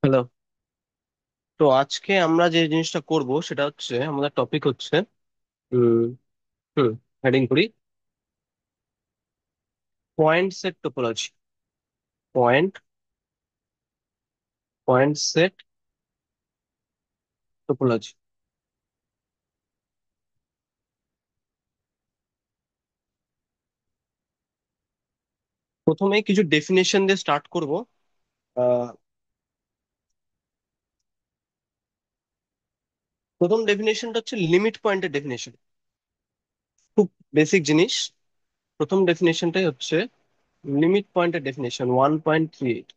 Hello. তো আজকে আমরা যে জিনিসটা করব সেটা হচ্ছে আমাদের টপিক হচ্ছে হুম হুম হেডিং করি point set topology. Point point set topology. প্রথমে কিছু ডেফিনেশন দিয়ে স্টার্ট করব। আহ, প্রথম ডেফিনেশনটা হচ্ছে লিমিট পয়েন্টের ডেফিনেশন। খুব বেসিক জিনিস। প্রথম ডেফিনেশনটাই হচ্ছে লিমিট পয়েন্টের ডেফিনেশন 1.38।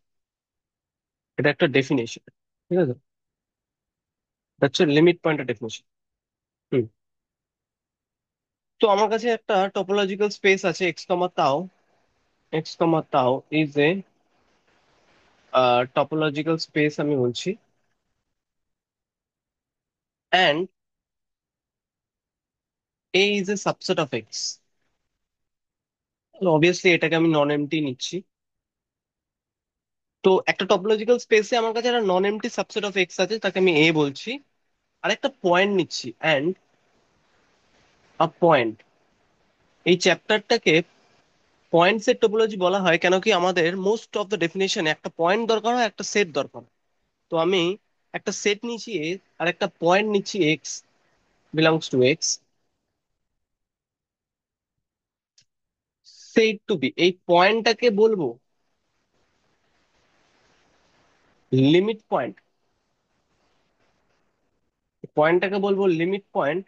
এটা একটা ডেফিনেশন, ঠিক আছে? এটা হচ্ছে লিমিট পয়েন্টের ডেফিনেশন। হুম তো আমার কাছে একটা টপোলজিক্যাল স্পেস আছে x comma tau is a topological space আমি বলছি, and A is a subset of X. Obviously এটাকে আমি নন এমটি নিচ্ছি। তো একটা টপোলজিক্যাল স্পেসে আমার কাছে একটা non MT subset of x আছে, তাকে আমি এ বলছি। আর একটা পয়েন্ট নিচ্ছি, অ্যান্ড আ পয়েন্ট। এই চ্যাপ্টারটাকে পয়েন্ট সেট টপোলজি বলা হয় কেন কি আমাদের মোস্ট অফ দ্য ডেফিনেশনে একটা পয়েন্ট দরকার হয়, একটা সেট দরকার হয়। তো আমি একটা সেট নিচ্ছি এ, আর একটা পয়েন্ট নিচ্ছি X belongs to X, set to B. এই পয়েন্টটাকে বলবো লিমিট পয়েন্ট। পয়েন্টটাকে বলবো লিমিট পয়েন্ট।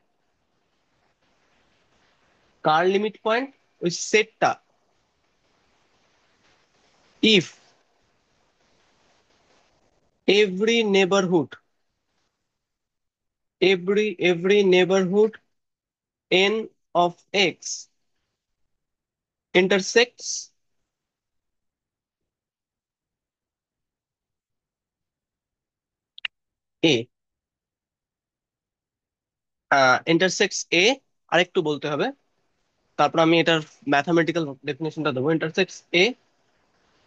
কার লিমিট পয়েন্ট? ওই সেটটা। If every neighborhood every neighborhood n of x intersects a, intersects a। আরেকটু বলতে হবে, তারপর আমি এটার ম্যাথমেটিক্যাল ডেফিনেশনটা দেবো। intersects a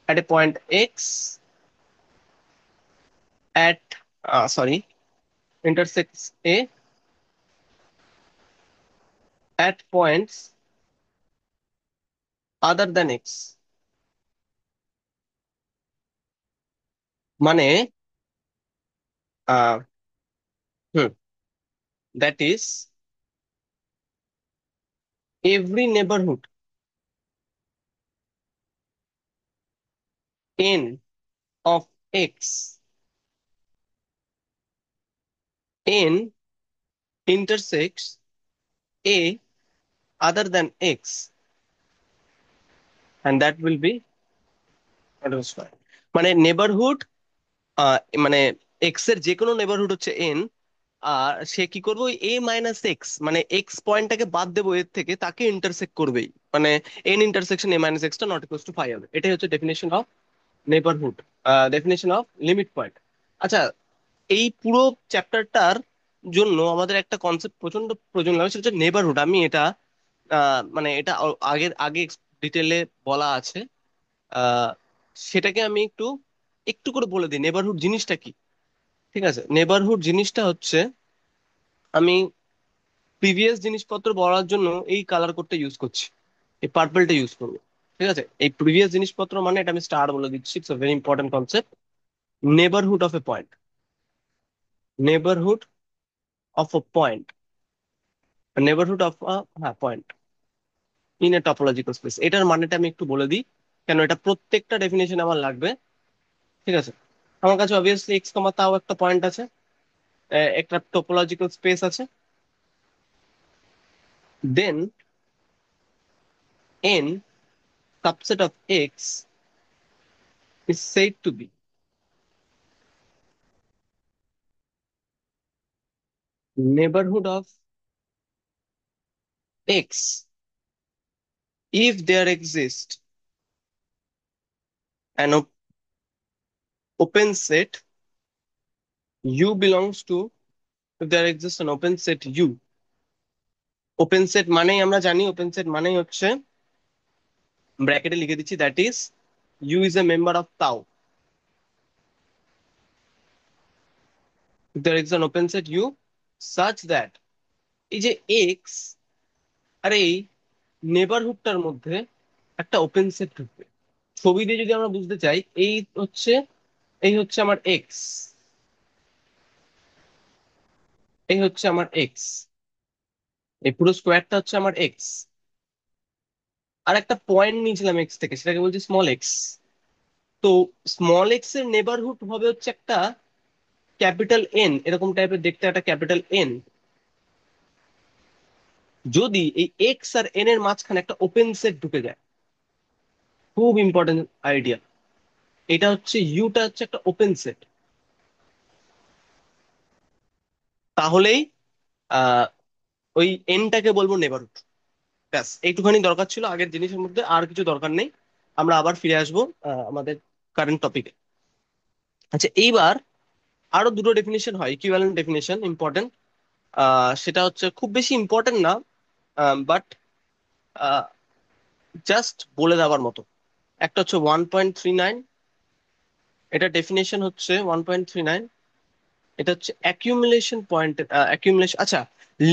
at a point x at sorry intersects a at points other than x। মানে আহ হুম that is every neighborhood n of x, n intersects a other than x, and that will be not square. মানে neighbourhood, মানে x এর যে কোনো neighbourhood হচ্ছে N. আর সে কি করবে, ওই এ মাইনাস এক্স মানে এক্স পয়েন্টটাকে বাদ দেবো এর থেকে, তাকে ইন্টারসেক্ট করবেই। মানে N intersection A minus X not equal to five হবে। এটাই হচ্ছে definition of neighbourhood, definition of limit point. আচ্ছা, এই পুরো চ্যাপ্টারটার জন্য আমাদের একটা কনসেপ্ট প্রচন্ড প্রয়োজন লাগে, সেটা হচ্ছে নেবারহুড। আমি এটা মানে এটা আগের আগে ডিটেলে বলা আছে। আহ, সেটাকে আমি একটু একটু করে বলে দিই নেবারহুড জিনিসটা কি। ঠিক আছে, নেবারহুড জিনিসটা হচ্ছে, আমি প্রিভিয়াস জিনিসপত্র বলার জন্য এই কালার কোডটা ইউজ করছি, এই পার্পলটা ইউজ করবো। ঠিক আছে, এই প্রিভিয়াস জিনিসপত্র মানে এটা আমি স্টার বলে দিচ্ছি। It's very important concept. Neighbourhood of a point, neighbourhood of a point, neighbourhood of a, হ্যাঁ, point in a topological space. এটার মানেটা আমি একটু বলে দিই, কেন এটা প্রত্যেকটা ডেফিনেশন আমার লাগবে। ঠিক আছে, আমার কাছে অবভিয়াসলি এক্স কমা তাও একটা পয়েন্ট আছে, একটা টোপোলজিক্যাল স্পেস আছে। Then n subset of x is said to be neighborhood of x if there exists an open set u belongs to, if there exists an open set u। Open set মানেই আমরা জানি, open set মানেই হচ্ছে, ব্র্যাকেটে লিখে দিচ্ছি, that is U is a member of tau. there is an open set U such that এই যে এক্স আর এই নেবারহুডটার মধ্যে একটা ওপেন সেট ঢুকবে। ছবি দিয়ে যদি আমরা বুঝতে চাই, হচ্ছে এই হচ্ছে আমার এক্স, এই হচ্ছে আমার এক্স, এই পুরো স্কোয়ারটা হচ্ছে আমার এক্স। আর একটা পয়েন্ট নিয়েছিলাম এক্স থেকে, সেটাকে বলছি স্মল এক্স। তো স্মল এক্স এর নেবারহুড হবে হচ্ছে একটা ক্যাপিটাল এন, এরকম টাইপের দেখতে একটা ক্যাপিটাল এন, যদি এই এক্স আর এন এর মাঝখানে একটা ওপেন সেট ঢুকে যায়। খুব ইম্পর্টেন্ট আইডিয়া। এটা হচ্ছে ইউটা হচ্ছে একটা ওপেন সেট। তাহলেই আহ ওই এনটাকে বলবো নেবারহুড। ব্যাস এইটুখানি দরকার ছিল আগের জিনিসের মধ্যে, আর কিছু দরকার নেই। আমরা আবার ফিরে আসবো আমাদের কারেন্ট টপিকে। আচ্ছা, এইবার আরো দুটো ডেফিনেশন হয়, ইকুইভ্যালেন্ট ডেফিনেশন, ইম্পর্টেন্ট। সেটা হচ্ছে খুব বেশি ইম্পর্টেন্ট না, বাট জাস্ট বলে দেওয়ার মতো। একটা হচ্ছে 1.39, এটা ডেফিনেশন হচ্ছে 1.39। এটা হচ্ছে অ্যাকিউমুলেশন পয়েন্ট, অ্যাকিউমুলেশন, আচ্ছা,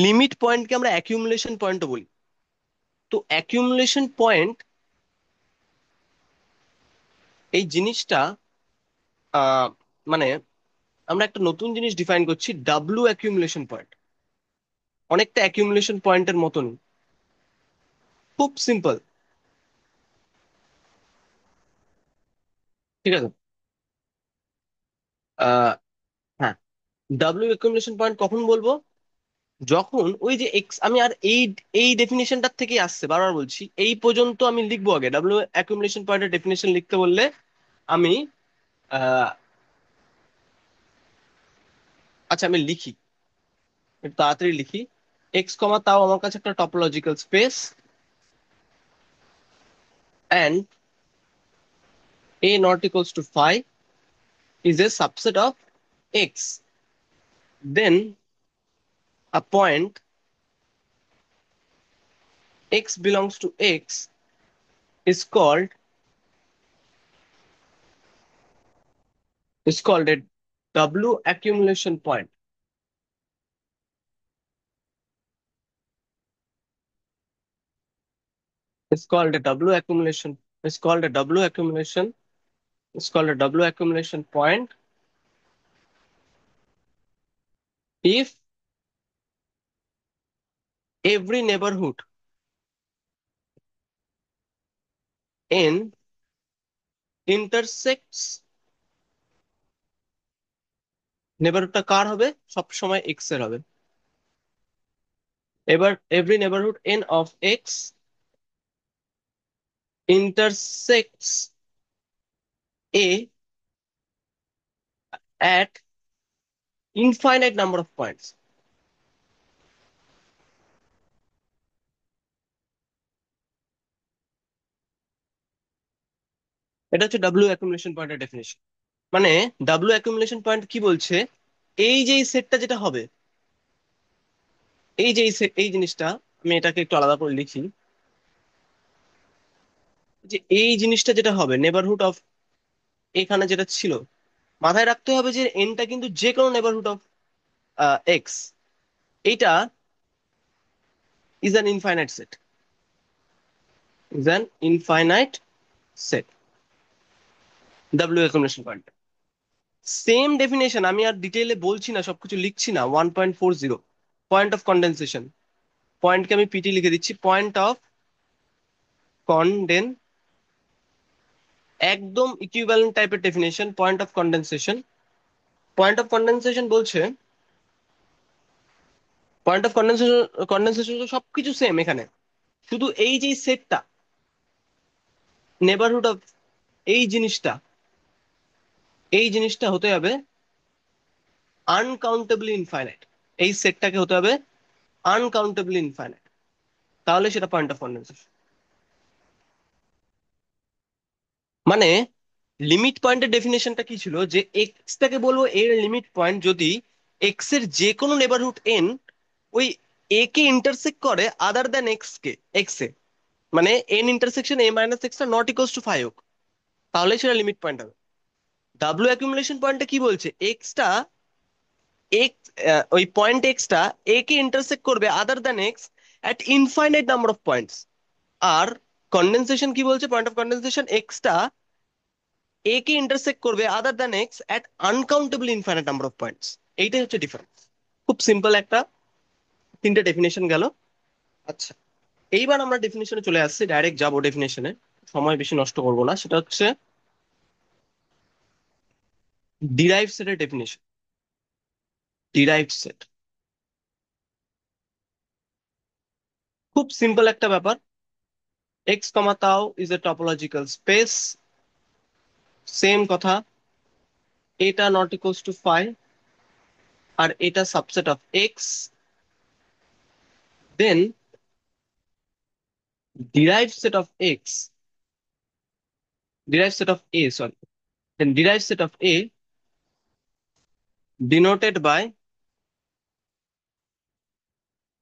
লিমিট পয়েন্টকে আমরা অ্যাকিউমুলেশন পয়েন্টও বলি। তো অ্যাকিউমুলেশন পয়েন্ট এই জিনিসটা, আহ, মানে আমরা একটা নতুন জিনিস ডিফাইন করছি, ডাব্লু অ্যাকিউমুলেশন পয়েন্ট। অনেকটা অ্যাকিউমুলেশন পয়েন্টের মতন, খুব সিম্পল। ঠিক আছে। আহ হ্যাঁ, ডাব্লু অ্যাকিউমুলেশন পয়েন্ট কখন বলবো? যখন ওই যে এক্স, আমি আর এই ডেফিনেশনটার থেকে আসছে, বারবার বলছি, এই পর্যন্ত আমি লিখবো আগে ডাব্লু অ্যাকুমুলেশন পয়েন্টের ডেফিনেশন লিখতে বললে আমি আহ, আচ্ছা আমি লিখি, একটু তাড়াতাড়ি লিখি। এক্স কমা তাও আমার কাছে একটা topological space, and A not equals to phi is a subset of X, then a point x belongs to x is called a W accumulation point, is called a W accumulation is called a W accumulation is called a W accumulation point if every neighborhood n intersects, নেবারহুডটা কার হবে? সব সময় x এর হবে। এবার every neighborhood n of x intersects a at infinite number of points, এটা হচ্ছে W accumulation পয়েন্টের definition. মানে ডাব্লিউ অ্যাকুমুলেশন পয়েন্ট কি বলছে? এই যে সেটটা যেটা হবে, এই যে এই জিনিসটা, আমি এটাকে একটু আলাদা করে লিখি, যে এই জিনিসটা যেটা হবে নেবারহুড অফ, এখানে যেটা ছিল, মাথায় রাখতে হবে যে এনটা কিন্তু যে কোনো নেবারহুড অফ এক্স, এইটা is an infinite set, is an infinite set, W accumulation point. Same definition আমি আর ডিটেইলে বলছি না, সবকিছু লিখছি না। 1.40, পয়েন্ট অফ কন্ডেনসেশন, পয়েন্টকে আমি পিটি লিখে দিচ্ছি, পয়েন্ট অফ কন্ডেন, একদম ইকুইভ্যালেন্ট টাইপের definition, point of condensation. Point of condensation বলছে, পয়েন্ট অফ কন্ডেনসেশন, কন্ডেনসেশন সবকিছু সেম এখানে, শুধু এই যে সেটটা, নেবারহুড অফ এই জিনিসটা, এই জিনিসটা হতে হবে আনকাউন্টেবলি ইনফাইনাইট, এই সেটটাকে হতে হবে আনকাউন্টেবলি ইনফাইনাইট, তাহলে সেটা পয়েন্ট অফ কন্ডেনসেশন। মানে লিমিট পয়েন্টের ডেফিনেশনটা কি ছিল, যে এক্সটাকে বলবো এর লিমিট পয়েন্ট যদি এক্স এর যে কোনো নেবারহুড এন ওই এ কে ইন্টারসেক্ট করে আদার দ্যান এক্স এ, মানে N intersection A minus X not equals to five হোক, তাহলে সেটা লিমিট পয়েন্ট হবে। ডাব্লিউ অ্যাকুমুলেশন পয়েন্টটা কি বলছে? এক্সটা এক্স, ওই পয়েন্ট এক্সটা এ কে ইন্টারসেক্ট করবে other than X at infinite number of points. আর কন্ডেনসেশন কি বলছে, পয়েন্ট অফ কন্ডেনসেশন এক্সটা এ কে ইন্টারসেক্ট করবে other than X at uncountable infinite number of points. এইটাই হচ্ছে ডিফারেন্স। খুব সিম্পল একটা, তিনটে ডেফিনেশন গেল। আচ্ছা, এইবার আমরা ডেফিনেশনে চলে আসছি, ডাইরেক্ট যাবো ডেফিনেশনে, সময় বেশি নষ্ট করবো না। সেটা হচ্ছে ডিরাইভড সেটের ডেফিনেশন। ডিরাইভড সেট খুব সিম্পল একটা ব্যাপার। X comma tau is a topological space. Same কথা, এটা নট ইকুয়ালস টু ফাই, আর এটা subset of X, then derived set of x, derived set of a, sorry, then derived set of a denoted by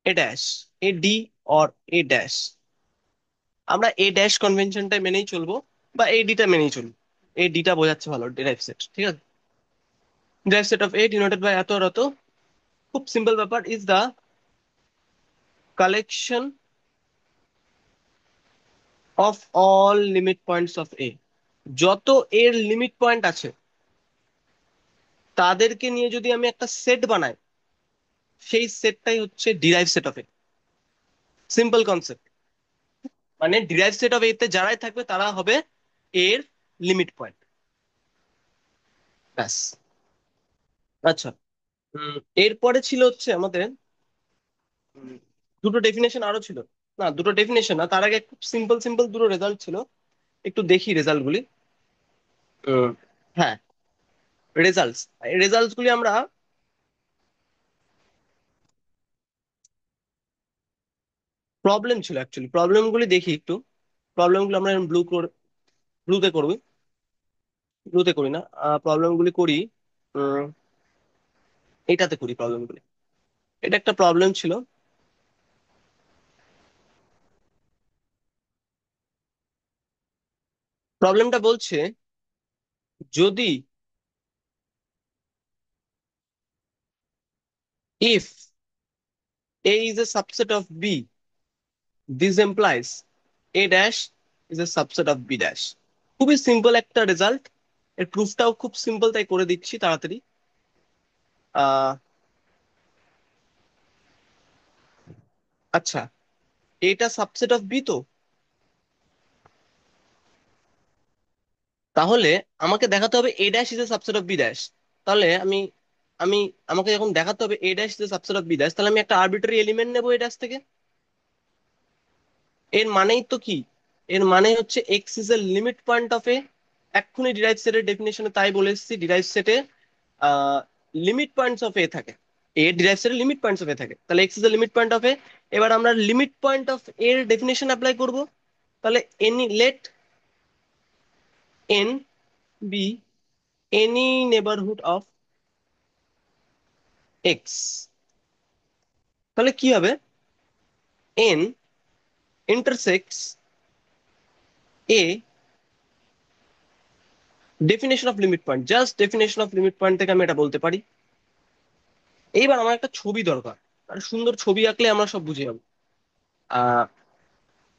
a dash, a d or a dash। আমরা a dash কনভেনশনটা মেনেই চলবো, বা a d টা মেনেই চলবো। a d টা বোঝাচ্ছে ভালো, derived set, ঠিক আছে। derived set of a denoted by এত আর এত। খুব সিম্পল ব্যাপার, is the collection of all limit points of a। যত এর লিমিট পয়েন্ট আছে তাদেরকে নিয়ে যদি আমি একটা সেট বানাই, সেই সেটটাই হচ্ছে derive set of A. Simple concept. মানে ডিরাইভ সেট অফ এ তে যারাই থাকবে তারা হবে এর লিমিট পয়েন্ট, ব্যাস। আচ্ছা, এরপরে ছিল হচ্ছে আমাদের উম, দুটো ডেফিনেশন আরো ছিল। না, দুটো ডেফিনেশন না, তার আগে খুব সিম্পল সিম্পল দুটো রেজাল্ট ছিল। একটু দেখি রেজাল্ট গুলি। উম, হ্যাঁ, রেজাল্টস, রেজাল্টস গুলি আমরা প্রবলেম ছিল অ্যাকচুয়ালি, প্রবলেম গুলি দেখি একটু। প্রবলেম গুলো আমরা ব্লুতে করবি, ব্লুতে করি না। প্রবলেম গুলি করি, উম, এটাতে করি প্রবলেম গুলি। এটা একটা প্রবলেম ছিল। প্রবলেমটা বলছে, যদি if A is a subset of B, this implies A dash is a subset of B dash। খুবই সিম্পল একটা রেজাল্ট। এর প্রুফটাও খুব সিম্পল, তাই করে দিচ্ছি তাড়াতাড়ি। আহ আচ্ছা, এটা সাবসেট অফ বি তো, তাহলে আমাকে দেখাতে হবে A dash is a subset of B dash. তাহলে আমি আমি আমাকে যখন দেখাতে হবে A dash is a subset of B dash, তাহলে আমি একটা আরবিটারি এলিমেন্ট নেবো এ ড্যাশ থেকে। এর মানেই তো কি, এর মানে হচ্ছে X is a limit point of A. এক্ষুনি ডিরাইভ সেটের ডেফিনেশনে তাই বলে এসেছি, ডিরাইভ সেটে লিমিট পয়েন্টস অফ এ থাকে। এ ডিরাইভ সেটে লিমিট পয়েন্টস অফ এ থাকে, তাহলে X is a limit point of A. এবার আমরা লিমিট পয়েন্ট অফ এর ডেফিনেশন অ্যাপ্লাই করব। তাহলে any let N be any neighbourhood of X. তাহলে কি হবে, N intersects A, definition of limit point, just definition of limit point থেকে আমি এটা বলতে পারি। এইবার আমার একটা ছবি দরকার, আর সুন্দর ছবি আঁকলে আমরা সব বুঝে যাবো। আহ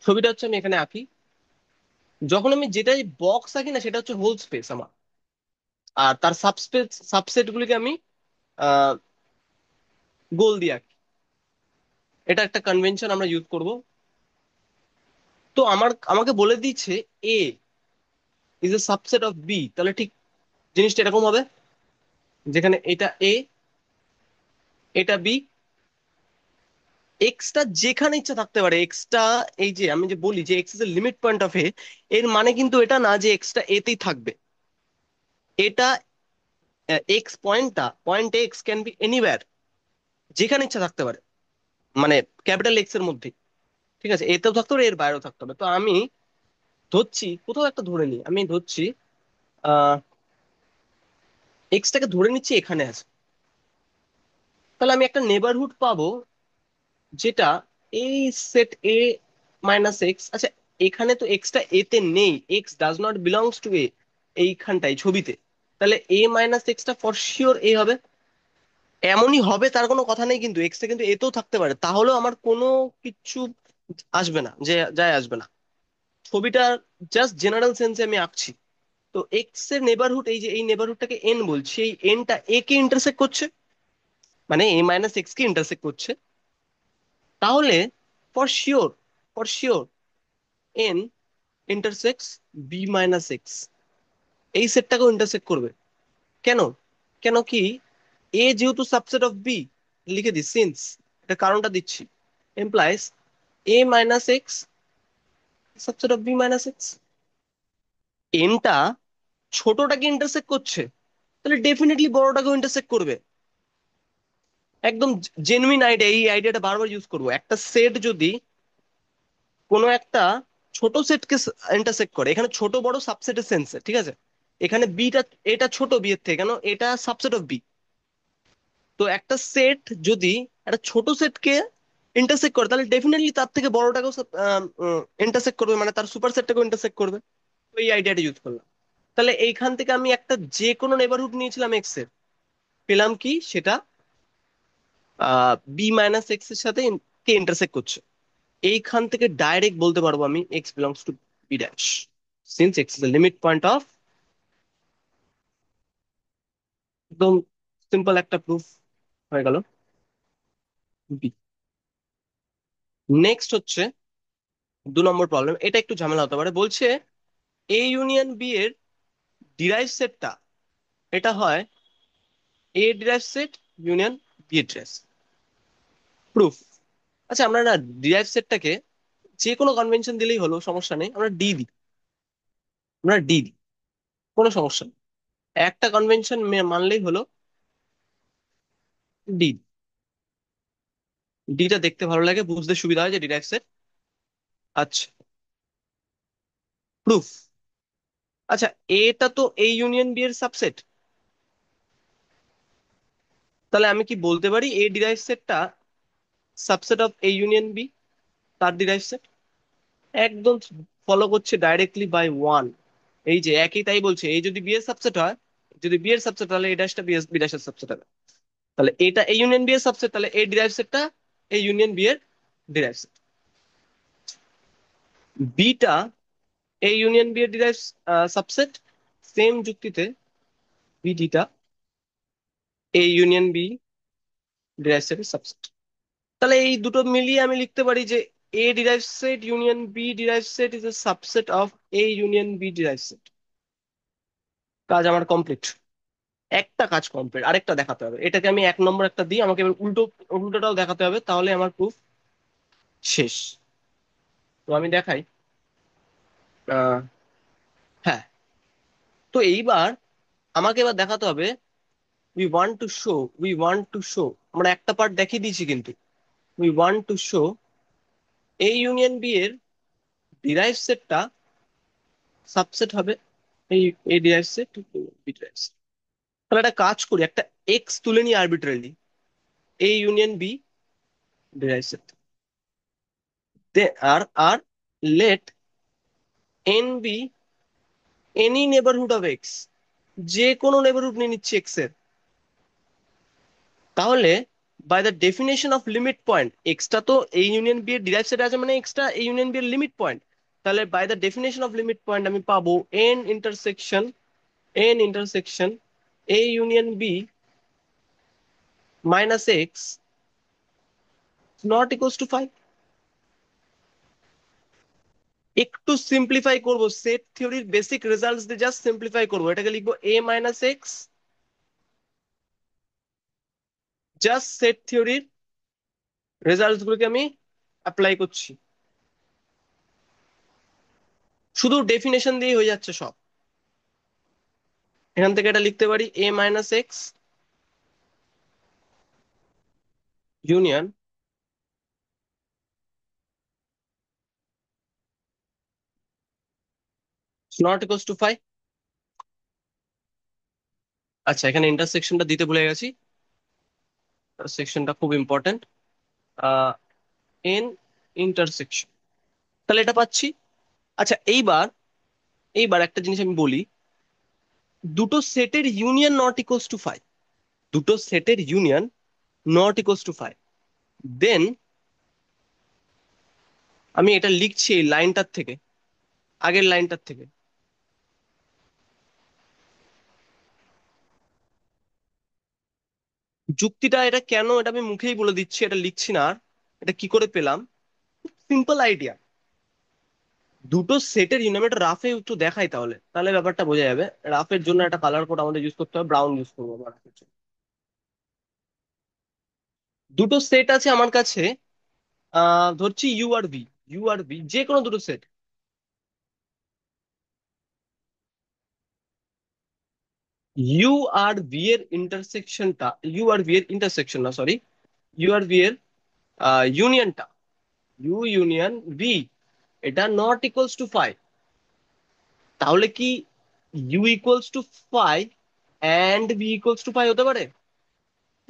ছবিটা হচ্ছে আমি এখানে আঁকি। যখন আমি যেটাই বক্স আঁকি না, সেটা হচ্ছে হোল স্পেস আমার। আর তার সাবসেট গুলিকে আমি আহ গোল দিয়ে আঁকি। এটা একটা কনভেনশন আমরা ইউজ করব। তো আমাকে বলে দিচ্ছে A is a subset of B, তাহলে ঠিক জিনিসটা এরকম হবে, যেখানে এটা এ, এটা বি। এক্সটা যেখানে ইচ্ছা থাকতে পারে, এক্সটা, এই যে আমি যে বলি যে X is a limit point of A, এর মানে কিন্তু এটা না যে এক্সটা এতেই থাকবে। এটা এক্স পয়েন্টটা, point x can be anywhere, যেখানে ইচ্ছা থাকতে পারে, মানে ক্যাপিটাল এক্স এর মধ্যে। ঠিক আছে, এতেও থাকতে হবে, এর বাইরেও থাকতে হবে। তো আমি ধরছি, কোথাও একটা ধরে নিই, আমি ধরছি আহ এক্সটাকে ধরে নিচ্ছি এখানে আছে। তাহলে আমি একটা নেবারহুড পাবো, যেটা এই সেট এ মাইনাস এক্স। আচ্ছা, এখানে তো এক্সটা এতে নেই, X does not belongs to A এইখানটাই ছবিতে। তাহলে এ মাইনাস এক্সটা ফর শিওর এ হবে। এমনই হবে তার কোনো কথা নেই, কিন্তু এক্স এ কিন্তু এতেও থাকতে পারে, তাহলেও আমার কোনো কিছু আসবে না, যে যায় আসবে না। ছবিটা জাস্ট জেনারেল সেন্সে আমি আঁকছি। তো এক্স এর নেবারহুড, এই যে এই নেবারহুডটাকে এন বলছি, এই এনটা এ কে ইন্টারসেক্ট করছে, মানে এ মাইনাস এক্স কে ইন্টারসেক্ট করছে। তাহলে for sure, for sure N intersects B minus X, এই সেটটাকেও ইন্টারসেক্ট করবে। কেন? কেন কি, এ যেহেতু সাবসেট অফ বি, লিখে দিই সিন্স, এটা কারণটা দিচ্ছি, implies A minus X subset of B minus X. এনটা ছোটটাকে ইন্টারসেক্ট করছে, তাহলে ডেফিনেটলি বড়টাকেও ইন্টারসেক্ট করবে। একদম জেনুইন আইডিয়া, এই আইডিয়াটা বারবার ইউজ করবো। একটা সেট যদি কোনো একটা ছোট সেটকে ইন্টারসেক্ট করে, এখানে ছোট বড় সাবসেটের সেন্সে, ঠিক আছে, এখানে বিটা, এটা ছোট বি এর থেকে, কেন এটা সাবসেট অফ বি। তো একটা সেট যদি একটা ছোট সেটকে ইন্টারসেক্ট করে, তাহলে ডেফিনেটলি তার থেকে বড়টাকেও ইন্টারসেক্ট করবে, মানে তার সুপার সেটটাকেও ইন্টারসেক্ট করবে। তো এই আইডিয়াটা ইউজ করলাম। তাহলে এইখান থেকে আমি একটা যে কোনো নেবারহুড নিয়েছিলাম এক্স এর, পেলাম কি সেটা বি মাইনাস এক্স এর সাথে কে ইন্টারসেক্ট করছে। এইখান থেকে ডাইরেক্ট বলতে পারবো আমি X belongs to B dash, since X is the limit point of, একদম সিম্পল একটা প্রুফ হয়ে গেল বি। নেক্সট হচ্ছে 2 নম্বর প্রবলেম, এটা একটু ঝামেলা হতে পারে। বলছে এ ইউনিয়ন বি এর ডিরাইভ সেটটা, এটা হয় এ ডিরাইভ সেট ইউনিয়ন বি এর ডিরাইভ প্রুফ। আচ্ছা, আমরা না ডিরাইভ সেটটাকে যে কোনো কনভেনশন দিলেই হলো, সমস্যা নেই, আমরা ডি দিই, আমরা ডি দিই, কোনো সমস্যা নেই। একটা কনভেনশন মানলেই হলো, ডি। ডিটা দেখতে ভালো লাগে, বুঝতে সুবিধা হয় যে ডিরাইভ সেট। আচ্ছা, প্রুফ। আচ্ছা, এটা তো এই ইউনিয়ন বি এর সাবসেট, তাহলে আমি কি বলতে পারি এ ডিরাইভ সেটটা subset of A union B, তার ডিরাইভ সেট। একদম ফলো করছে ডাইরেক্টলি বাই ওয়ান, এই যে একই তাই বলছে, এই যদি বি এর সাবসেট হয়, যদি বি এর সাবসেট, তাহলে এই ড্যাশটা বি এস বি ড্যাশের সাবসেট হবে। তাহলে এটা এ ইউনিয়ন বি এর সাবসেট, তাহলে এই ডিরাইভ সেটটা এই ইউনিয়ন বি এর ডিরাইভ সেট। বিটা এই ইউনিয়ন বি এর ডিরাইভ সাবসেট, সেম যুক্তিতে বিডিটা এই ইউনিয়ন বি ডিরাইভ সেটের সাবসেট। তাহলে এই দুটো মিলিয়ে আমি লিখতে পারি যে A derive set union B derive set is a subset of A union B derive set. কাজ আমার কমপ্লিট। একটা কাজ কমপ্লিট, আরেকটা দেখাতে হবে। এটাকে আমি 1 নম্বর একটা দিই, আমাকে এবার উল্টোটাও দেখাতে হবে, তাহলে আমার প্রুফ শেষ। তো আমি দেখাই। আহ, হ্যাঁ, তো এইবার আমাকে এবার দেখাতে হবে, উই ওয়ান্ট টু শো, আমরা একটা পার্ট দেখিয়ে দিয়েছি কিন্তু, we want to show A union B এর ডিরাইভ সেটটা সাবসেট হবে এই A derive set B derive set. তাহলে একটা কাজ করি, একটা এক্স তুলে নিই arbitrarily, A union B derive set, আর আর let N be any neighbourhood of X, যে কোনো নেবারহুড নিয়ে নিচ্ছে এক্স এর। তাহলে by the definition of limit point, এক্সটা তো এই ইউনিয়ন বি এর ডিরাইভ সেট আছে, মানে এক্সটা এই ইউনিয়ন বি এর লিমিট পয়েন্ট। তাহলে by the definition of limit point আমি পাবো N intersection A union B minus X not equals to 5। একটু সিম্পলিফাই করব, সেট থিওরির বেসিক রেজাল্টস দিয়ে জাস্ট সিম্পলিফাই করব, এটাকে লিখবো A minus X, just set থিওরির রেজাল্টস গুলোকে আমি অ্যাপ্লাই করছি, শুধু ডেফিনেশন দিয়ে হয়ে যাচ্ছে সব। এখান থেকে এটা লিখতে পারি A minus X union not equals to 5। আচ্ছা, এখানে ইন্টারসেকশনটা দিতে ভুলে গেছি, সেকশনটা খুব ইম্পর্টেন্ট। এন ইন্টারসেকশন, তাহলে এটা পাচ্ছি। আচ্ছা, এইবার এইবার একটা জিনিস আমি বলি, দুটো সেটের ইউনিয়ন নট ইকুয়ালস টু 5, দুটো সেটের union not equals to five, then আমি এটা লিখছি এই লাইনটার থেকে, আগের লাইনটার থেকে। যুক্তিটা এটা কেন, এটা আমি মুখেই বলে দিচ্ছি, এটা লিখছি না আর। এটা কি করে পেলাম? Simple idea. দুটো সেটের ইউনিয়ন, আমি একটা রাফে একটু দেখাই, তাহলে তাহলে ব্যাপারটা বোঝা যাবে। রাফের জন্য একটা কালার কোড আমাদের ইউজ করতে হবে, ব্রাউন ইউজ করবো আমরা রাফের জন্য। দুটো সেট আছে আমার কাছে, ধরছি ইউ আর ভি। ইউ আর ভি যে কোনো দুটো সেট। ইউ আর ভি এর ইন্টারসেকশনটা, ইউ আর ভি এর ইন্টারসেকশন না, সরি, ইউ আর ভি এর ইউনিয়নটা, ইউ ইউনিয়ন ভি, এটা নট ইকুয়ালস টু ফাইভ। তাহলে কি U equals to phi and V equals to phi হতে পারে?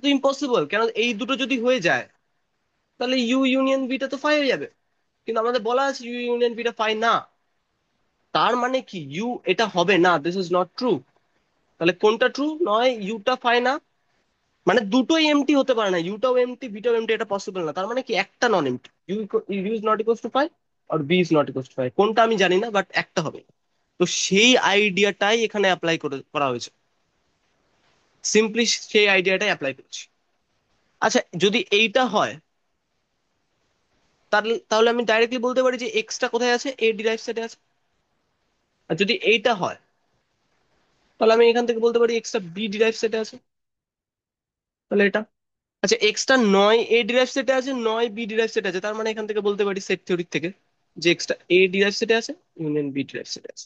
তো ইম্পসিবল, কেন এই দুটো যদি হয়ে যায় তাহলে ইউ ইউনিয়ন বিটা তো ফাইভ হয়ে যাবে। কিন্তু আমাদের বলা আছে ইউ ইউনিয়ন বিটা ফাইভ না। তার মানে কি ইউ এটা হবে না, দিস ইজ নট ট্রু। তাহলে কোনটা ট্রু নয়, ইউটা ফাইভ না, মানে দুটোই এমটি হতে পারে না, ইউটাও এমটি বিটাও এমটি, এটা পসিবল না। তার মানে কি একটা non empty, U U is not equals to phi আর B is not equals to phi, কোনটা আমি জানি না, বাট একটা হবে। তো সেই আইডিয়াটাই এখানে অ্যাপ্লাই করা হয়েছে, সিম্পলি সেই আইডিয়াটাই অ্যাপ্লাই করছি। আচ্ছা, যদি এইটা হয় তাহলে তাহলে আমি ডাইরেক্টলি বলতে পারি যে এক্সটা কোথায় আছে, এ ডিরাইভ সেটে আছে। আর যদি এইটা হয় তাহলে আমি এখান থেকে বলতে পারি এক্সটা বি ডিরাইভ সেটে আছে। তাহলে এটা, আচ্ছা এক্সটা নয় এ ডিরাইভ সেটে আছে, নয় বি ডিরাইভ সেটে আছে, তার মানে এখান থেকে বলতে পারি সেট থিওরি থেকে যে এক্সটা এ ডিরাইভ সেটে আছে, ইউনিয়ন বি ডিরাইভ সেটে আছে।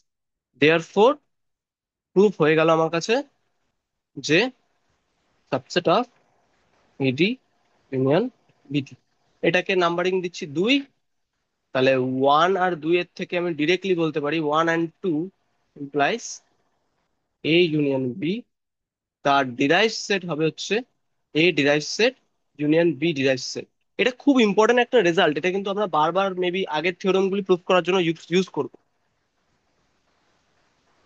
দেয়ার ফোর প্রুফ হয়ে গেল আমার কাছে যে subset of A D union B D. এটাকে নাম্বারিং দিচ্ছি দুই। তাহলে ওয়ান আর দুই এর থেকে আমি ডিরেক্টলি বলতে পারি one and two implies A union B, তার ডিরাইভ সেট হবে হচ্ছে A derive set union B derive set. এটা খুব ইম্পর্টেন্ট একটা রেজাল্ট, এটা কিন্তু আমরা বারবার মেবি আগের থিওরেম গুলি প্রুফ করার জন্য ইউজ করবো।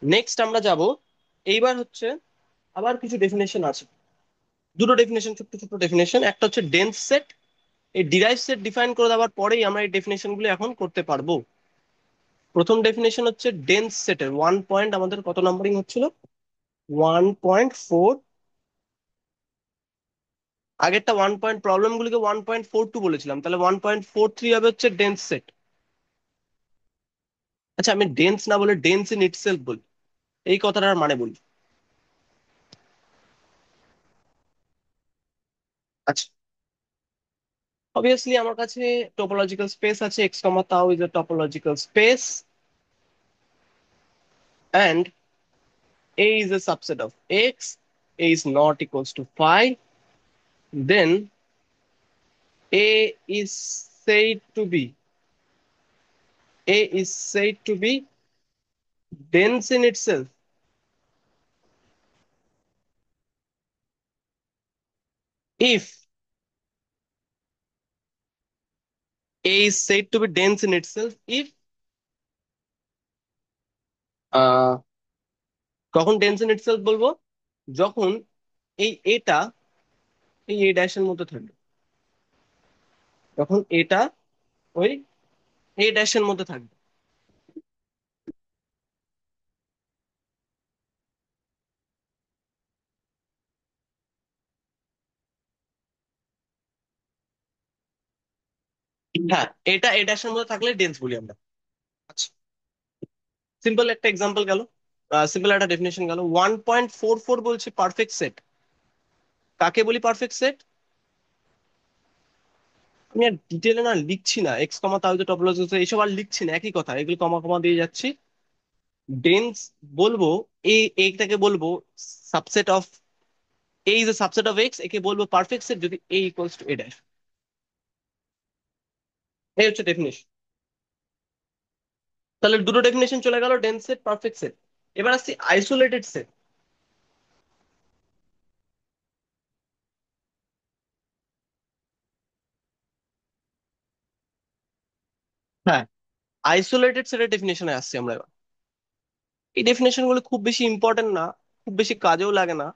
নেক্সট আমরা যাব, এইবার হচ্ছে আবার কিছু ডেফিনেশন আছে। দুটো ডেফিনেশন, ছোট্ট ছোট্ট ডেফিনেশন। একটা হচ্ছে ডেন্স সেট। এই ডিরাইভ সেট ডিফাইন করে দেওয়ার পরেই আমরা এই ডেফিনেশন গুলো এখন করতে পারবো। প্রথম ডেফিনেশন হচ্ছে ডেন্স সেটের ওয়ান পয়েন্ট, আমাদের কত নাম্বারিং হচ্ছিল, 1.4। আগেরটা 1 পয়েন্ট, প্রবলেম গুলিকে 1.42 বলেছিলাম, তাহলে 1.43 হবে হচ্ছে ডেন্স সেট। আচ্ছা, আমি ডেন্স না বলে ডেন্স ইন ইটসেলফ বলি, এই কথাটার মানে বলি। আচ্ছা, অবভিয়াসলি আমার কাছে টোপোলজিক্যাল স্পেস আছে, x comma tau is A topological space, and A is a subset of X, A is not equals to phi, then A is said to be, A is said to be dense in itself if A is said to be dense in itself if আহ কখন dense in itself বলবো, যখন এই এটা এই এ ড্যাশের মধ্যে থাকবে, যখন এটা ওই এ ড্যাশের মধ্যে থাকবে। হ্যাঁ, এটা এ ড্যাশের মধ্যে থাকলে ডেন্স বলি আমরা। আচ্ছা, সিম্পল একটা এক্সাম্পল গেল, সিম্পল একটা ডেফিনেশন গেল। 1.44 বলছে পারফেক্ট সেট। কাকে বলি পারফেক্ট সেট? আমি আর ডিটেলে না লিখছি না, এক্স কমা তাহলে টপোলজি এইসব আর লিখছি না, একই কথা, এগুলো কমা কমা দিয়ে যাচ্ছি। ডেন্স বলবো, এই এইটাকে বলবো subset of, A is a subset of x, একে বলবো পারফেক্ট সেট যদি এ ইকুয়ালস টু এ ড্যাশ। এই হচ্ছে ডেফিনেশন। তাহলে দুটো ডেফিনেশন চলে গেল, ডেন্স সেট, পারফেক্ট সেট। এবার আসছি আইসোলেটেড সেট। হ্যাঁ, আইসোলেটেড সেটের ডেফিনেশনে আসছি আমরা এবার। এই ডেফিনেশন গুলো খুব বেশি ইম্পর্টেন্ট না, খুব বেশি কাজেও লাগে না,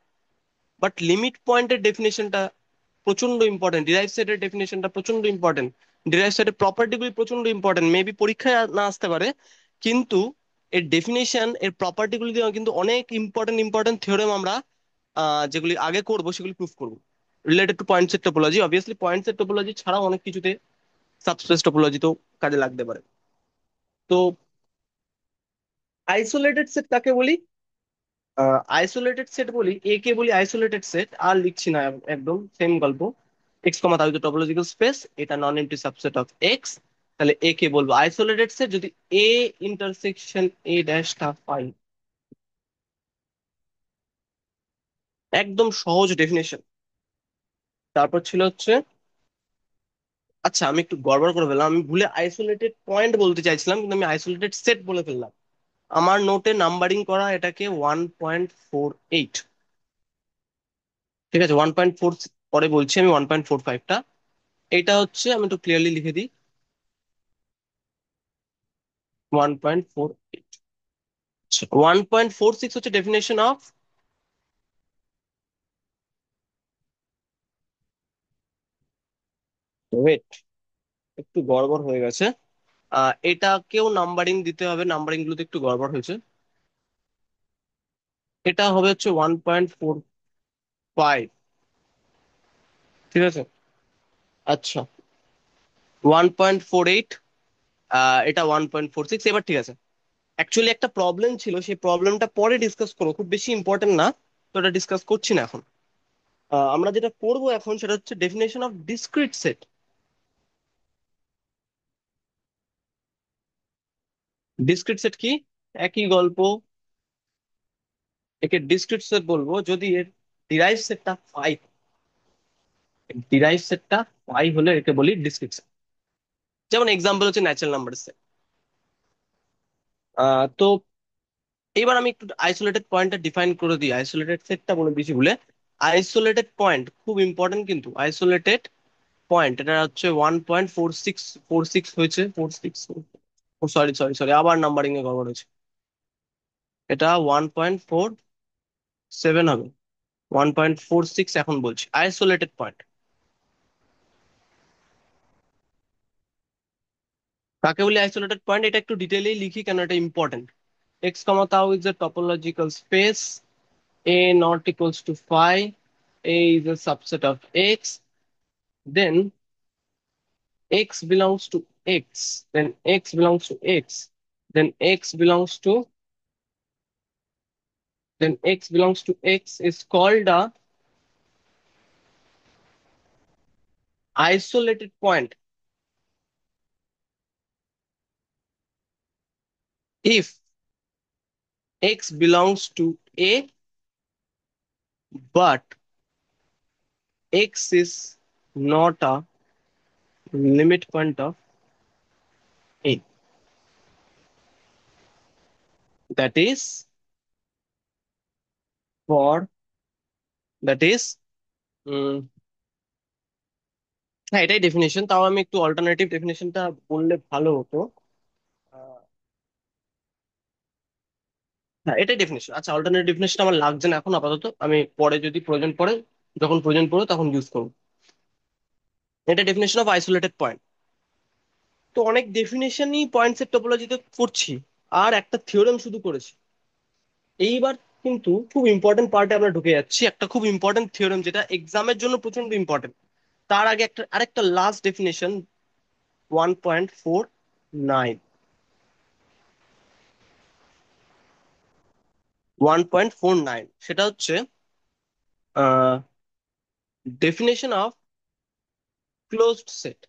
বাট লিমিট পয়েন্টের ডেফিনেশনটা প্রচন্ড ইম্পর্টেন্ট, ডিরাইভ সেটের ডেফিনেশনটা প্রচন্ড ইম্পর্টেন্ট, ডিরাইভ সেটের প্রপার্টিগুলি প্রচন্ড ইম্পর্টেন্ট, মেবি পরীক্ষায় না আসতে পারে, কিন্তু এর ডেফিনেশন এর প্রপার্টিগুলি দিয়ে কিন্তু অনেক ইম্পর্টেন্ট ইম্পর্টেন্ট থিওরেম আমরা যেগুলি আগে করবো সেগুলি প্রুফ করবো related to point set topology. Obviously point set topology ছাড়াও অনেক কিছুতে সাবস্পেস টোপোলজিতেও কাজে লাগতে পারে। তো আইসোলেটেড সেট কাকে বলি? আইসোলেটেড সেট বলি, এ কে বলি আইসোলেটেড সেট, আর লিখছি না, একদম সেম গল্প। এক্স কমা তাহলে টপোলজিক্যাল স্পেস, এটা নন এমটি সাবসেট অফ এক্স, তাহলে এ কে বলবো আইসোলেটেড সেট যদি এ ইন্টারসেকশন এ ড্যাশটা পাই। একদম সহজ ডেফিনেশন। তারপর ছিল হচ্ছে, আচ্ছা আমি একটু গড়বড় করে ফেললাম, আমি ভুলে আইসোলেটেড পয়েন্ট বলতে চাইছিলাম কিন্তু আমি আইসোলেটেড সেট বলে ফেললাম। আমার নোটে নাম্বারিং করা এটাকে 1.48। ঠিক আছে, 1.4 পরে বলছি, আমি 1.45টা। এটা হচ্ছে, আমি একটু ক্লিয়ারলি লিখে দিই, 1.48। 1.46 হচ্ছে ডেফিনেশন অফ, ওয়েট একটু গড়বড় হয়ে গেছে, এটাকেও নাম্বারিং দিতে হবে, নাম্বারিং গুলোতে একটু গড়বড় হয়েছে। এটা হবে হচ্ছে 1.45। ঠিক আছে, আচ্ছা 1.48, এটা 1.46, এবার ঠিক আছে। অ্যাকচুয়ালি একটা প্রবলেম ছিল, সেই প্রবলেমটা পরে ডিসকাস করবো, খুব বেশি ইম্পর্টেন্ট না, তো এটা ডিসকাস করছি না এখন। আমরা যেটা করবো এখন সেটা হচ্ছে definition of discrete set. Discrete set কি? একই গল্প, একে ডিসক্রিট সেট বলবো যদি এর ডিরাইভ সেটটা ফাই, ডিরাইভ সেটটা ফাই হলে একে বলি ডিসক্রিট সেট। যেমন এক্সাম্পল হচ্ছে ন্যাচারাল নাম্বার সেট। তো এবার আমি একটু আইসোলেটেড পয়েন্টটা ডিফাইন করে দিই, আইসোলেটেড সেটটা বলে দিয়েছি ভুলে। আইসোলেটেড পয়েন্ট খুব ইম্পর্টেন্ট, কিন্তু আইসোলেটেড পয়েন্ট এটা হচ্ছে 1.46, হয়েছে 46, ও সরি সরি সরি, আবার নাম্বারিং এ গড়বড় হয়েছে, এটা 1.47 হবে, 1.46 এখন বলছি আইসোলেটেড পয়েন্ট কাকে বলি। আইসোলেটেড পয়েন্ট এটা একটু ডিটেইলেই লিখি কেন এটা important. X comma tau is a topological space, a not equals to phi, a is a subset of x, then x belongs to x, then x belongs to x, then x belongs to, then x belongs to x is called a isolated point if x belongs to a but x is not a limit point of a, that is for, that is উম, হ্যাঁ এটাই definition, তাও আমি একটু alternative ডেফিনেশনটা বললে ভালো হতো। আহ, হ্যাঁ এটাই ডেফিনেশন, আচ্ছা অল্টারনেটিভ ডেফিনেশন আমার লাগছে না এখন আপাতত, আমি পরে যদি প্রয়োজন পড়ে, যখন প্রয়োজন পড়ে তখন ইউজ করবো। এটা ডেফিনেশন অফ আইসোলেটেড পয়েন্ট। তো অনেক ডেফিনেশনই পয়েন্ট সেট টপোলজিতে করছি, আর একটা থিওরেম শুধু করেছি। এইবার কিন্তু খুব ইম্পর্টেন্ট পার্টে আমরা ঢুকে যাচ্ছি, একটা খুব ইম্পর্টেন্ট থিওরেম যেটা এক্সামের জন্য প্রচন্ড ইম্পর্টেন্ট। তার আগে একটা আরেকটা লাস্ট ডেফিনেশন, 1.49, 1.49 সেটা হচ্ছে ডেফিনেশন অফ ক্লোজড সেট।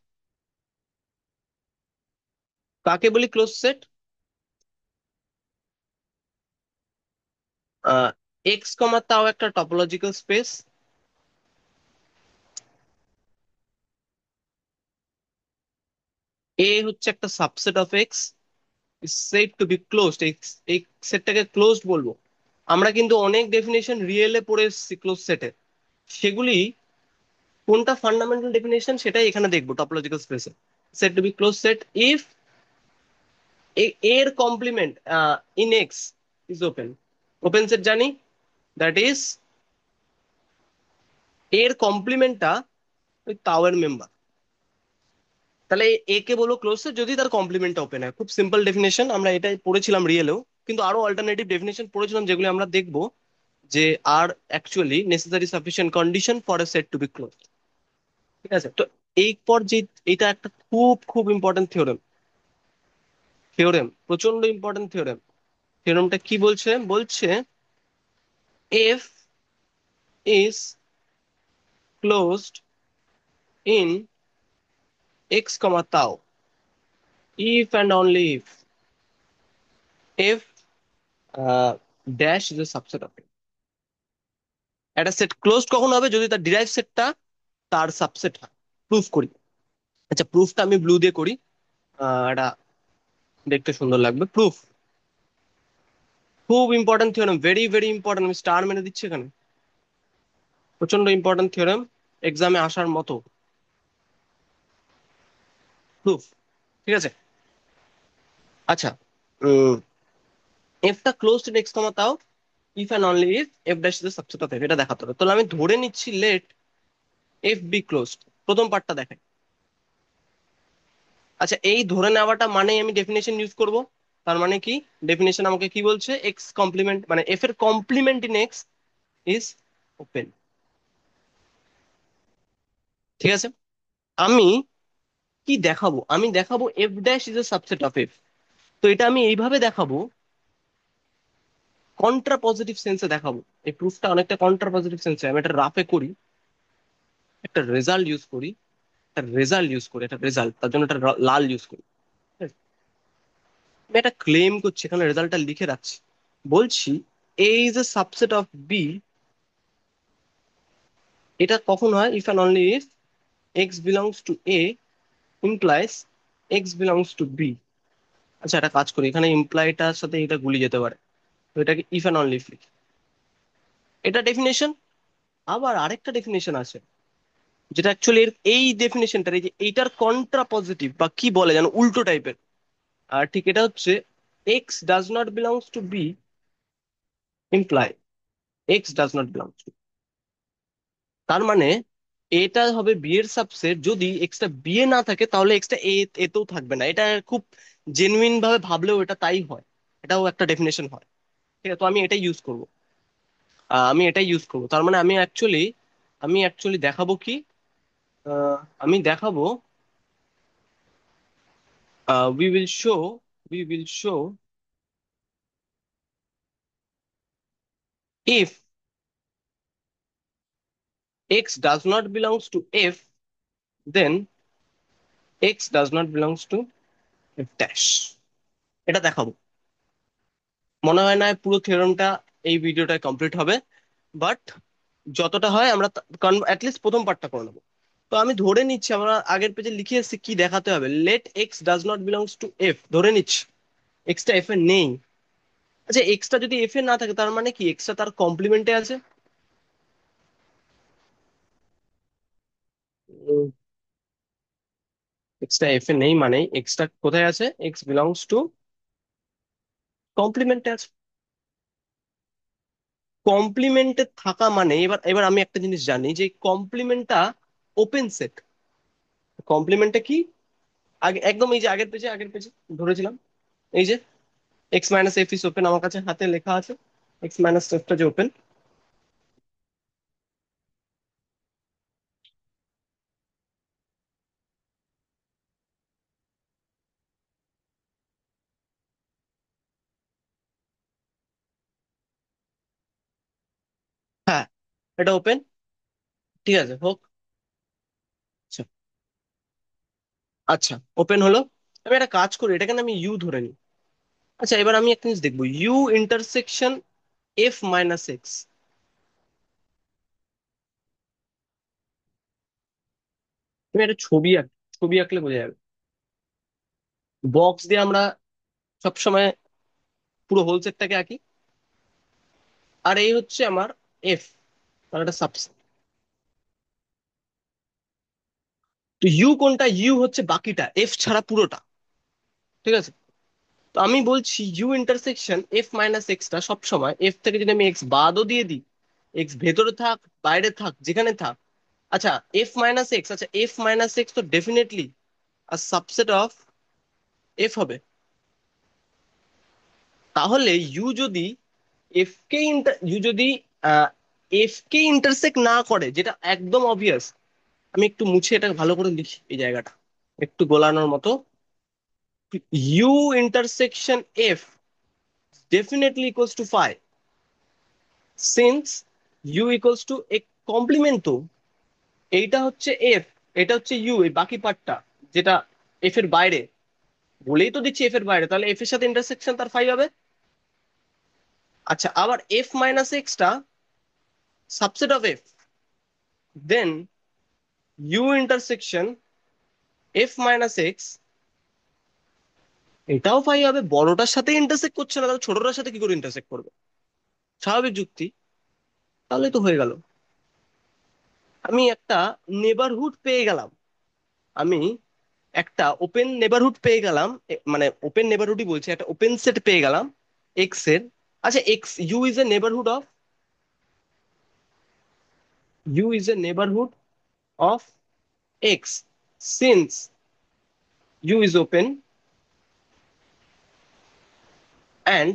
কাকে বলি ক্লোজ সেট? এক্স কমা তাও একটা টপোলজিক্যাল স্পেস, এ হচ্ছে একটা subset of X, set to B closed, এই সেটটাকে ক্লোজড বলবো। আমরা কিন্তু অনেক ডেফিনেশন রিয়েলে পড়ে এসেছি ক্লোজ সেটের, সেগুলি কোনটা ফান্ডামেন্টাল ডেফিনেশন সেটাই এখানে দেখবো টপোলজিক্যাল স্পেসে। Set to be close set if এর complement in x is open, open set জানি, দ্যাট ইজ এর কমপ্লিমেন্টটা ওই তাও এর মেম্বার। তাহলে এ কে বলো ক্লোজ সেট যদি তার কমপ্লিমেন্টটা ওপেন হয়। খুব সিম্পল ডেফিনেশন, আমরা এটাই পড়েছিলাম রিয়েলেও, কিন্তু আরো অল্টারনেটিভ ডেফিনেশন পড়েছিলাম যেগুলো আমরা দেখবো যে আর actually necessary sufficient condition for a set to be close. ঠিক আছে, তো এই পর যে এটা একটা খুব খুব ইম্পর্টেন্ট থিওরেম, প্রচন্ড ইম্পর্টেন্ট থিওরেম। থিওরেমটা কি বলছে? বলছে F is closed in X comma তাও if and only if dash is a subset of it. একটা সেট ক্লোজড কখন হবে? যদি তার ডিরাইভ সেটটা তার সাবসেট হয়। প্রুফ করি। আচ্ছা, প্রুফটা আমি ব্লু দিয়ে করি, এটা দেখতে সুন্দর লাগবে। প্রুফ খুব important theorem, very very important, আমি স্টার মেরে দিচ্ছি এখানে। প্রচন্ড ইম্পর্টেন্ট থিওরেম, এক্সামে আসার মতো। প্রুফ, ঠিক আছে। আচ্ছা, এফটা ক্লোজড ইন এক্স কমা তাও if and only if F dash is subset of F, এটা দেখাতে হবে। তাহলে আমি ধরে নিচ্ছি লেট এফ বি ক্লোজড। প্রথম পার্টটা দেখাই। আচ্ছা, এই ধরে নেওয়াটা মানে আমি ডেফিনেশন ইউজ করব। তার মানে কি? ডেফিনেশন আমাকে কি বলছে? এক্স কমপ্লিমেন্ট মানে এফ এর complement in x is open. ঠিক আছে, আমি কি দেখাবো? আমি দেখাবো F dash is a subset of F. তো এটা আমি এইভাবে দেখাবো, কন্ট্রা পজিটিভ সেন্সে দেখাবো। এই প্রুফটা অনেকটা কন্ট্রা পজিটিভ সেন্সে। আমি একটা রাফে করি, একটা রেজাল্ট ইউজ করি, একটা রেজাল্ট, তার জন্য একটা লাল ইউজ করি। ঠিক আছে? আমি একটা ক্লেম করছি, এখানে রেজাল্টটা লিখে রাখছি। বলছি A is a subset of B. এটা কখন হয়? If and only if X belongs to A implies X belongs to B. আচ্ছা, একটা কাজ করি, এখানে ইমপ্লাইটার সাথে এটা গুলি যেতে পারে, তো এটাকে ইফ অ্যান্ড অনলি ইফ লিখি। এটা ডেফিনেশন। আবার আরেকটা ডেফিনেশন আছে, যেটা অ্যাকচুয়ালি এই ডেফিনেশনটার এই যে এইটার কন্ট্রা পজিটিভ বা কি বলে যেন, উল্টো টাইপের। আর ঠিক এটা হচ্ছে x does not belongs to B imply x does not belongs to. তার মানে এটা হবে বি এর সাবসেট যদি এক্সটা বি এ না থাকে, তাহলে এক্সটা এ এতেও থাকবে না। এটা খুব জেনুইন ভাবে ভাবলেও এটা তাই হয়। এটাও একটা ডেফিনেশন হয়। ঠিক আছে, তো আমি এটাই ইউজ করব। তার মানে আমি অ্যাকচুয়ালি দেখাবো কি? আহ, আমি দেখাবো we will show we will show if x does not belongs to F, then x does not belongs to F dash. এটা দেখাবো। মনে হয় না পুরো থিওরেমটা এই ভিডিওটায় কমপ্লিট হবে, বাট যতটা হয় আমরা অ্যাটলিস্ট প্রথম পার্টটা করে নেবো। তো আমি ধরে নিচ্ছি, আমরা আগের পেজে লিখে এসেছি কি দেখাতে হবে। Let x does not belongs to F, ধরে নিচ্ছি এক্সটা এফ এ নেই। আচ্ছা, এক্সটা যদি এফ এ না থাকে, তার মানে কি এক্সটা তার কমপ্লিমেন্টে আছে। এক্সটা এফ এ নেই মানে এক্সটা কোথায় আছে? এক্স বিলংস টু কমপ্লিমেন্টে আছে। কমপ্লিমেন্টে থাকা মানে এবার এবার আমি একটা জিনিস জানি যে কমপ্লিমেন্টটা ওপেন সেট। কমপ্লিমেন্টটা কি? আগে একদম এই যে আগের পেজে ধরেছিলাম, এই যে এক্স মাইনাস এফ ইস ওপেন, আমার কাছে হাতে লেখা আছে এক্স মাইনাস এফটা যে ওপেন। হ্যাঁ, এটা ওপেন। ঠিক আছে, হোক। আচ্ছা, আচ্ছা, ওপেন হলো। আমি একটা কাজ করি, এটাকে না আমি ইউ ধরে নিই। আচ্ছা, এবার আমি একটা জিনিস দেখবো, U intersection F minus x. আমি একটা ছবি আঁকলে বোঝা যাবে। বক্স দিয়ে আমরা সবসময় পুরো হোল সেটটাকে আঁকি। আর এই হচ্ছে আমার এফ, আর একটা সাবসেট। তো ইউ কোনটা? ইউ হচ্ছে বাকিটা, এফ ছাড়া পুরোটা। ঠিক আছে, তো আমি বলছি ইউ ইন্টারসেকশন এফ মাইনাস এক্সটা সবসময় এফ থেকে যদি আমি এক্স বাদও দিয়ে দিই, এক্স ভেতরে থাক, বাইরে থাক, যেখানে থাক। আচ্ছা, এফ মাইনাস এক্স, আচ্ছা এফ মাইনাস এক্স তো ডেফিনেটলি আর সাবসেট অফ এফ হবে। তাহলে ইউ যদি এফ কে ইউ যদি এফ কে ইন্টারসেক্ট না করে, যেটা একদম অবভিয়াস, আমি একটু মুছে এটা ভালো করে লিখি এই জায়গাটা, একটু গোলানোর মতো। U intersection F definitely equals to phi, since U equals to a complement তো। এইটা হচ্ছে এফ, এটা হচ্ছে ইউ, এই বাকি পার্টটা যেটা এফ এর বাইরে, বলেই তো দিচ্ছি এফ এর বাইরে, তাহলে এফ এর সাথে ইন্টারসেকশন তার ফাই হবে। আচ্ছা, আবার এফ মাইনাস এক্সটা subset of F, then U intersection F minus x, এটাও ফাই হবে। বড়টার সাথে ইন্টারসেক্ট করছে না, তাহলে ছোটটার সাথে কি করে ইন্টারসেক্ট করবে? স্বাভাবিক যুক্তি। তাহলে তো হয়ে গেল, আমি একটা নেবারহুড পেয়ে গেলাম। আমি একটা ওপেন নেবারহুড পেয়ে গেলাম, মানে ওপেন নেবারহুডই বলছি, একটা ওপেন সেট পেয়ে গেলাম এক্স এর। আচ্ছা, x U is a neighbourhood of, U is a neighbourhood of x since U is open and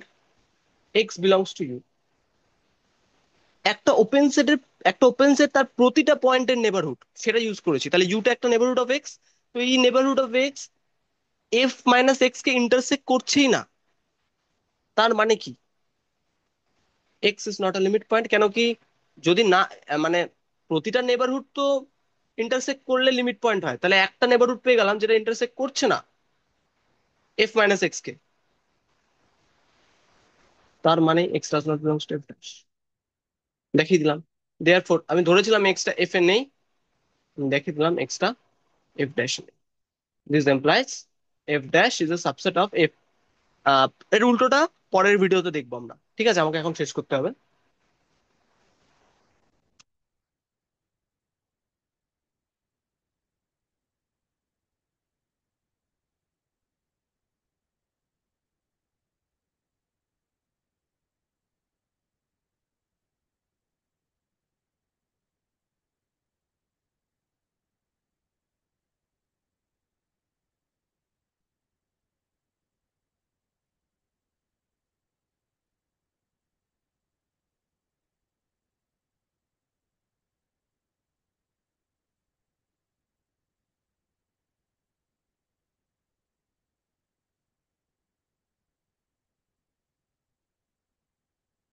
x belongs to U. একটা ওপেন সেটের, একটা ওপেন সেট তার প্রতিটা পয়েন্টের নেবারহুড সেটা ইউজ করেছি, তাহলে ইউটা একটা নেবারহুড অফ এক্স। তো এই neighbourhood of x F minus X কে ইন্টারসেক্ট করছেই না। তার মানে কি? X is not a limit point. কেন কি? যদি না মানে প্রতিটা নেবারহুড তো ইন্টারসেক্ট করলে লিমিট পয়েন্ট হয়, তাহলে একটা নেবারহুড পেয়ে গেলাম যেটা ইন্টারসেক্ট করছে না এফ মাইনাস এক্স কে, তার মানে x does not belongs to F dash. দেখিয়ে দিলাম। দেয়ারফর আমি ধরেছিলাম এক্সটা এফ এ নেই, দেখিয়ে দিলাম এক্সটা এফ ড্যাশ নেই। This implies F dash is a subset of F. এর উল্টোটা পরের ভিডিওতে দেখবো আমরা। ঠিক আছে, আমাকে এখন শেষ করতে হবে।